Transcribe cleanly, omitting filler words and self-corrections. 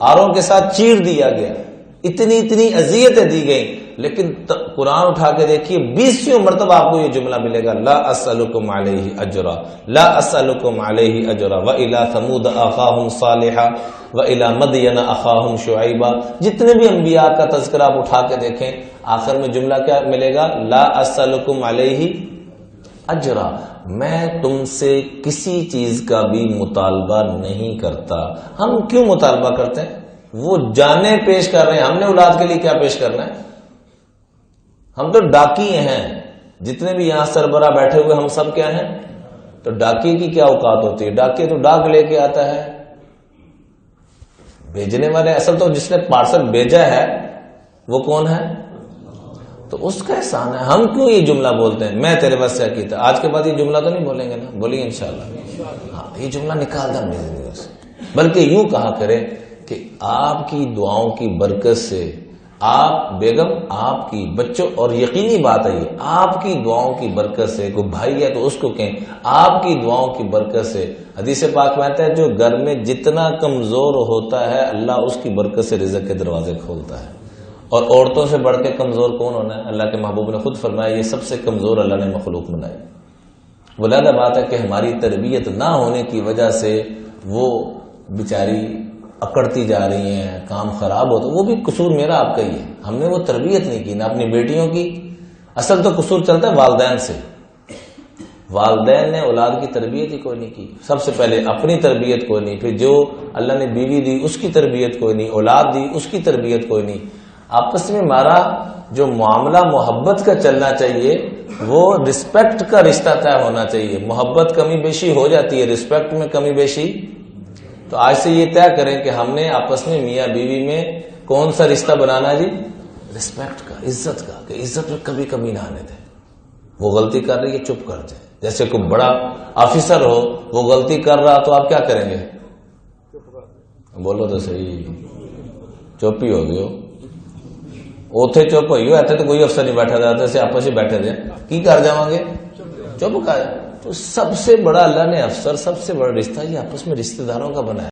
آروں کے ساتھ چیر دیا گیا، اتنی اذیتیں دی گئیں، لیکن قرآن اٹھا کے دیکھیے 20 مرتبہ آپ کو یہ جملہ ملے گا، لا اسألکم علیہ اجرا، لا اسألکم علیہ اجرا، وإلی ثمود اخاہم صالحا وإلی مدین اخاہم شعیبا۔ جتنے بھی انبیاء کا تذکرہ آپ اٹھا کے دیکھیں، آخر میں جملہ کیا ملے گا؟ لا اسألکم علیہ اجرا، میں تم سے کسی چیز کا بھی مطالبہ نہیں کرتا۔ ہم کیوں مطالبہ کرتے ہیں؟ وہ جانیں پیش کر رہے ہیں، ہم نے اولاد کے لیے کیا پیش کرنا ہے؟ ہم تو ڈاکیے ہیں، جتنے بھی یہاں سربراہ بیٹھے ہوئے ہم سب کیا ہیں؟ تو ڈاکیے کی کیا اوقات ہوتی ہے؟ ڈاکیے تو ڈاک لے کے آتا ہے، بھیجنے والے اصل تو جس نے پارسل بھیجا ہے وہ کون ہے؟ تو اس کا احسان ہے۔ ہم کیوں یہ جملہ بولتے ہیں میں تیرے بس سے کیتا؟ آج کے بعد یہ جملہ تو نہیں بولیں گے نا، بولیں گے انشاءاللہ۔ ہاں، یہ جملہ نکال دیں میری زندگی سے، بلکہ یوں کہا کریں کہ آپ کی دعاؤں کی برکت سے، آپ بیگم، آپ کی بچوں، اور یقینی بات ہے یہ، آپ کی دعاؤں کی برکت سے، کوئی بھائی ہے تو اس کو کہیں آپ کی دعاؤں کی برکت سے، حدیث پاک میں آتا ہے جو گھر میں جتنا کمزور ہوتا ہے اللہ اس کی برکت سے رزق کے دروازے کھولتا ہے۔ اور عورتوں سے بڑھ کے کمزور کون ہونا ہے؟ اللہ کے محبوب نے خود فرمایا یہ سب سے کمزور اللہ نے مخلوق بنائی۔ وہ لہذا بات ہے کہ ہماری تربیت نہ ہونے کی وجہ سے وہ بیچاری اکڑتی جا رہی ہیں، کام خراب ہوتا، وہ بھی قصور میرا آپ کا ہی ہے۔ ہم نے وہ تربیت نہیں کی، نہ اپنی بیٹیوں کی۔ اصل تو قصور چلتا ہے والدین سے، والدین نے اولاد کی تربیت ہی کوئی نہیں کی۔ سب سے پہلے اپنی تربیت کوئی نہیں، پھر جو اللہ نے بیوی دی اس کی تربیت کوئی نہیں، اولاد دی اس کی تربیت کوئی نہیں۔ آپس میں ہمارا جو معاملہ محبت کا چلنا چاہیے وہ رسپیکٹ کا رشتہ طے ہونا چاہیے۔ محبت کمی بیشی ہو جاتی ہے، رسپیکٹ میں کمی بیشی۔ تو آج سے یہ طے کریں کہ ہم نے آپس میں میاں بیوی میں کون سا رشتہ بنانا ہے جی؟ رسپیکٹ کا، عزت کا، کہ عزت میں کبھی کمی نہ آنے دیں۔ وہ غلطی کر رہی ہے چپ کر دیں۔ جیسے کوئی بڑا آفیسر ہو وہ غلطی کر رہا تو آپ کیا کریں گے؟ بولو تو صحیح، چپ ہی ہو گئے ہو۔ اوتھے چپ ہوئی ہو، ایتھے تو کوئی افسر نہیں بیٹھا جاتا سے آپس ہی بیٹھے تھے کی کر جاؤں گے؟ چپ کر۔ تو سب سے بڑا اللہ نے افسر، سب سے بڑا رشتہ یہ آپس میں رشتہ داروں کا بنایا۔